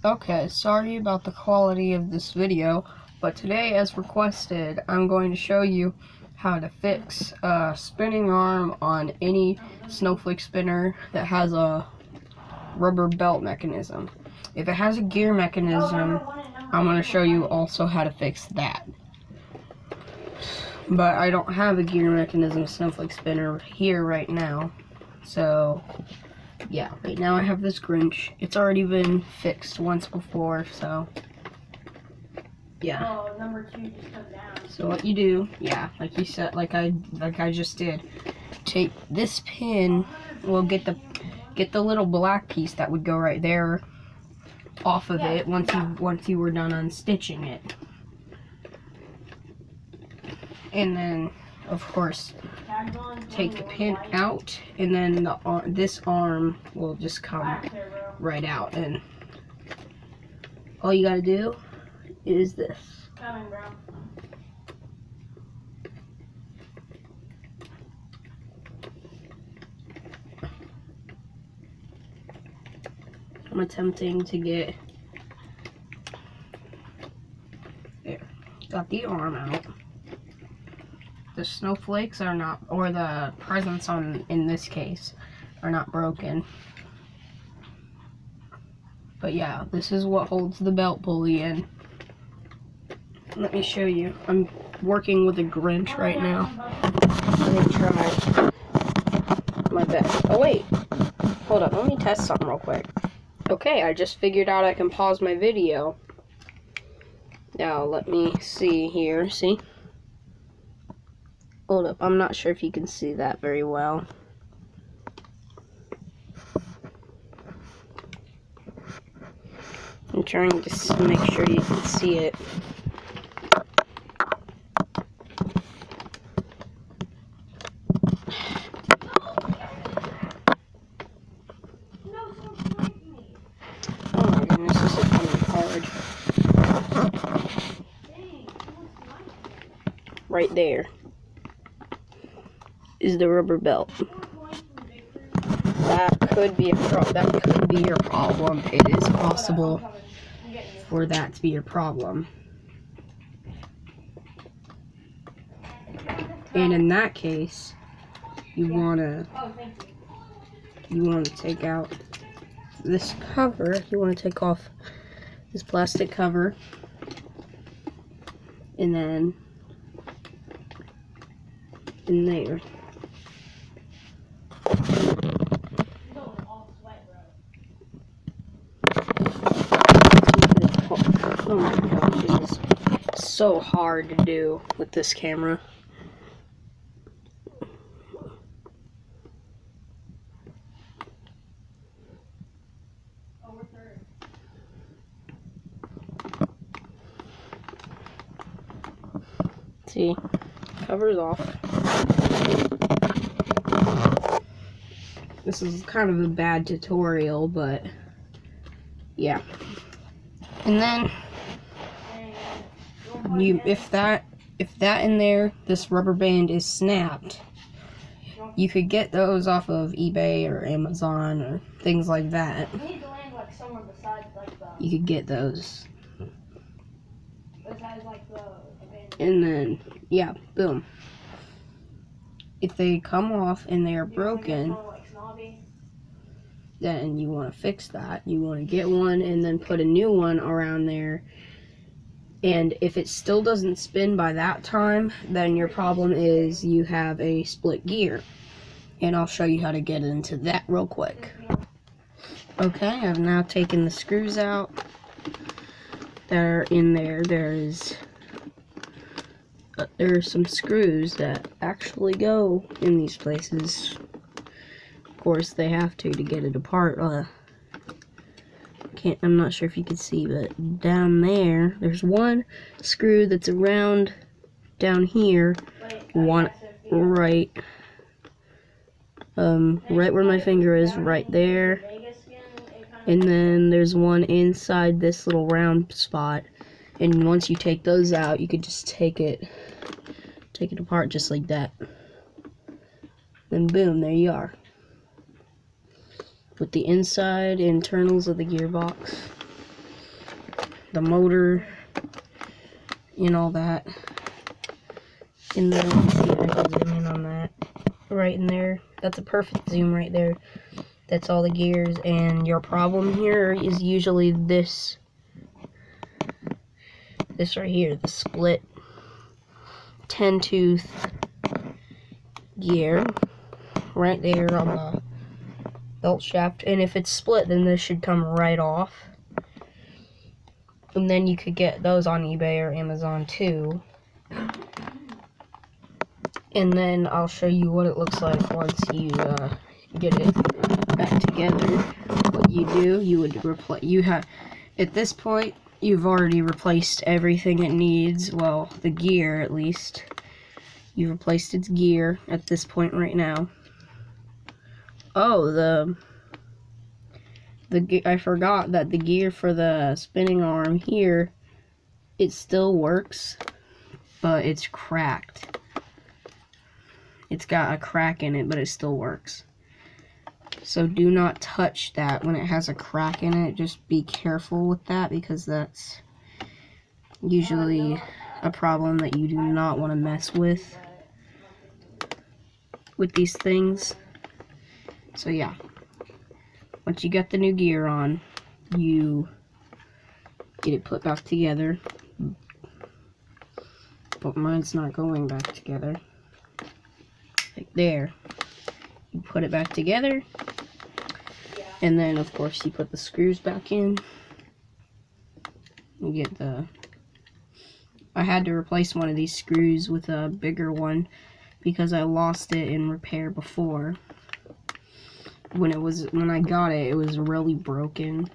Okay, sorry about the quality of this video, but today, as requested, I'm going to show you how to fix a spinning arm on any snowflake spinner that has a rubber belt mechanism. If it has a gear mechanism, I'm going to show you also how to fix that. But I don't have a gear mechanism snowflake spinner here right now, so yeah, right now I have this Grinch. It's already been fixed once before, so yeah. Oh, number 2 just come down. So what you do, yeah, like you said, like I just did, take this pin, we'll get the little black piece that would go right there off of it once you were done unstitching it. And then, of course, take the pin out, and then this arm will just come right out. And all you gotta do is this. Coming, bro. I'm attempting to get there. Got the arm out. The snowflakes are not, or the presents in this case, are not broken. But yeah, this is what holds the belt pulley in. Let me show you. I'm working with a Grinch right now. Let me try my best. Oh wait, hold up, let me test something real quick. Okay, I just figured out I can pause my video. Now let me see here, see? Hold up, I'm not sure if you can see that very well. I'm trying to make sure you can see it. Oh my goodness, this is coming hard. Right there is the rubber belt. That could be your problem. It is possible for that to be your problem. And in that case, you wanna take out this cover. You wanna take off this plastic cover, and then in there. Oh my gosh, this is so hard to do with this camera. See, cover's off. This is kind of a bad tutorial, but yeah. And then if that in there, this rubber band is snapped, you could get those off of eBay or Amazon or things like that. You need to land like somewhere besides like the. You could get those. Besides like the band. And then yeah, boom. If they come off and they are broken, then you want to fix that. You want to get one and then put a new one around there. And if it still doesn't spin by that time, then your problem is you have a split gear. And I'll show you how to get into that real quick. Okay, I've now taken the screws out that are in there. There are some screws that actually go in these places. Of course, they have to get it apart. I'm not sure if you can see, but down there's one screw that's around down here. One right where my finger is, right there. And then there's one inside this little round spot. And once you take those out, you could just take it apart just like that. Then boom, there you are. With the inside internals of the gearbox. the motor and all that in there. Let me see if I can zoom in on that. Right in there. That's a perfect zoom right there. That's all the gears, and your problem here is usually this right here, the split 10-tooth gear right there on the belt shaft. And if it's split, then this should come right off. And then you could get those on eBay or Amazon too. And then I'll show you what it looks like once you get it back together. What you do, you would replace. At this point, you've already replaced everything it needs. Well, the gear at least. You've replaced its gear at this point right now. Oh, I forgot that the gear for the spinning arm here, it still works, but it's cracked. It's got a crack in it, but it still works. So do not touch that when it has a crack in it. Just be careful with that, because that's usually a problem that you do not want to mess with these things. So yeah, once you got the new gear on, you get it put back together. But mine's not going back together. Like there. You put it back together. And then, of course, you put the screws back in. You get I had to replace one of these screws with a bigger one because I lost it in repair before. When I got it, it was really broken.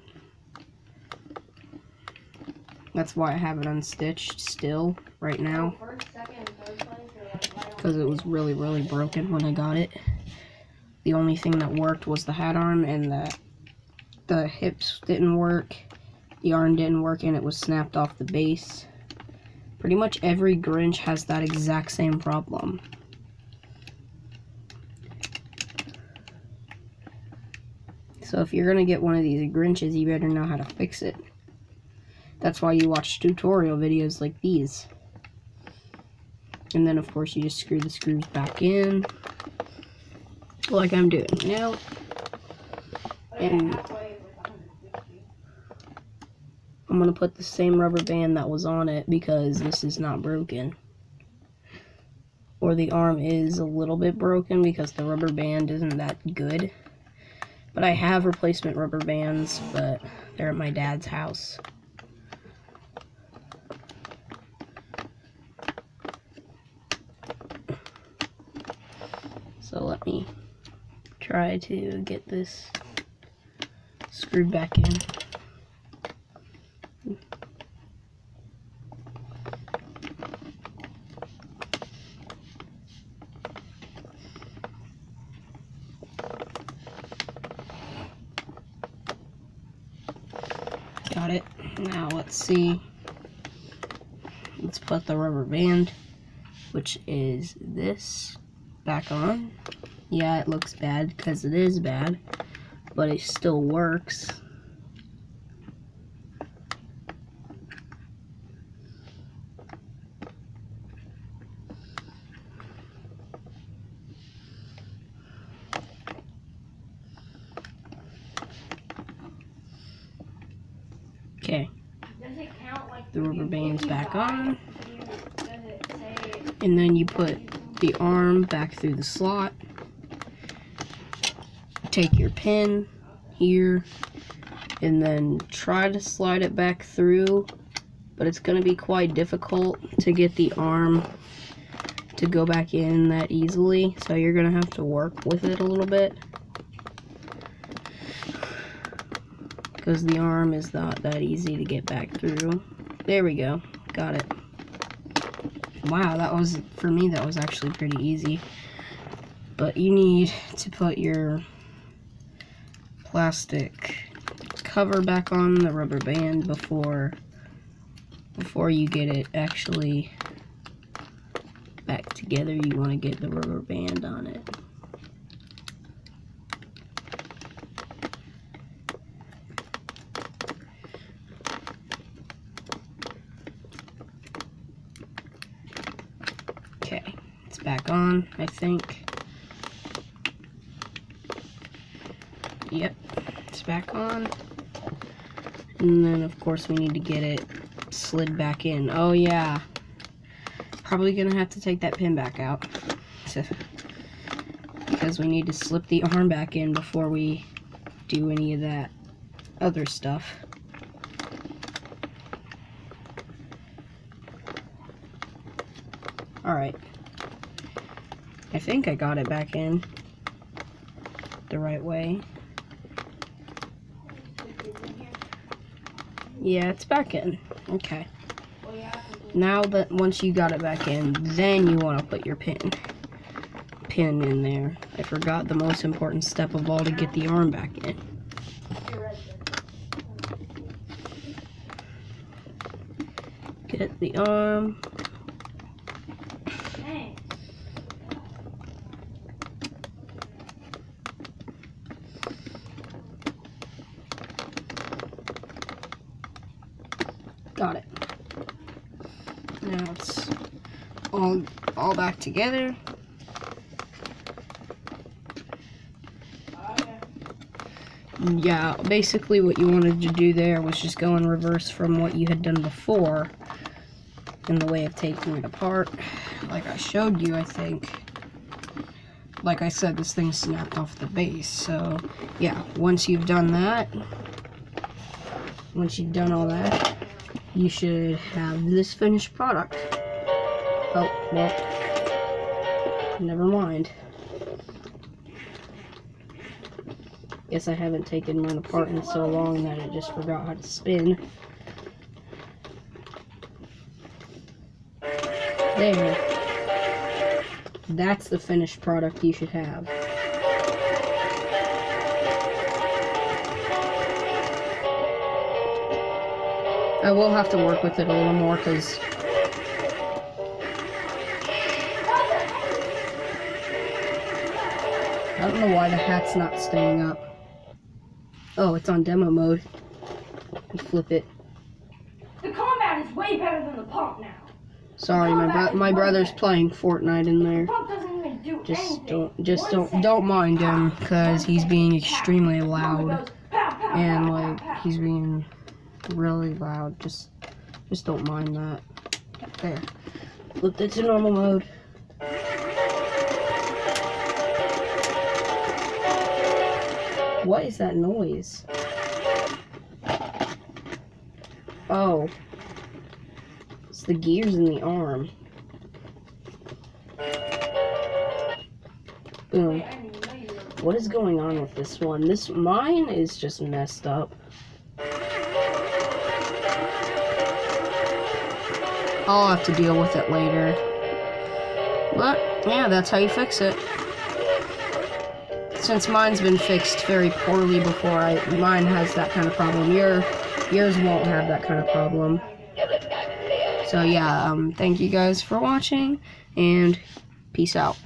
That's why I have it unstitched still right now. Because it was really, really broken when I got it. The only thing that worked was the hat arm, and the hips didn't work, the arm didn't work, and it was snapped off the base. Pretty much every Grinch has that exact same problem. So if you're gonna get one of these Grinches, you better know how to fix it. That's why you watch tutorial videos like these. And then, of course, you just screw the screws back in, like I'm doing now. And I'm going to put the same rubber band that was on it because this is not broken. Or the arm is a little bit broken because the rubber band isn't that good. But I have replacement rubber bands, but they're at my dad's house. So let me try to get this screwed back in. Got it. Now let's see. Let's put the rubber band, which is this, back on. Yeah, it looks bad because it is bad, but it still works. Okay, the rubber band's back on, and then you put the arm back through the slot. Take your pin here and then try to slide it back through, but it's going to be quite difficult to get the arm to go back in that easily, so you're going to have to work with it a little bit because the arm is not that easy to get back through. There we go, got it. Wow, that was, for me, that was actually pretty easy. But you need to put your plastic cover back on the rubber band before you get it actually back together. You want to get the rubber band on it. back on, I think. Yep, it's back on. And then, of course, we need to get it slid back in. Oh, yeah. Probably gonna have to take that pin back out. Because we need to slip the arm back in before we do any of that other stuff. Alright. I think I got it back in the right way. Yeah, it's back in. Okay. Now that once you got it back in, then you want to put your pin in there. I forgot the most important step of all to get the arm back in. Get the arm. Got it. Now it's all back together. Yeah, basically what you wanted to do there was just go in reverse from what you had done before in the way of taking it apart. Like I showed you, I think. Like I said, this thing snapped off the base. So, yeah, once you've done that, once you've done all that, you should have this finished product. Oh, well, never mind. Guess I haven't taken mine apart in so long that it just forgot how to spin. There. That's the finished product you should have. I will have to work with it a little more because I don't know why the hat's not staying up. Oh, it's on demo mode. You flip it. The combat is way better than the pump now. Sorry, my brother's playing Fortnite in there. The pump doesn't even do anything. Don't mind him because he's being extremely loud and like he's being really loud. Just don't mind that. There. Flipped it to normal mode. What is that noise? Oh. It's the gears in the arm. Boom. What is going on with this one? Mine is just messed up. I'll have to deal with it later. But, yeah, that's how you fix it. Since mine's been fixed very poorly before, mine has that kind of problem. Yours won't have that kind of problem. So yeah, thank you guys for watching, and peace out.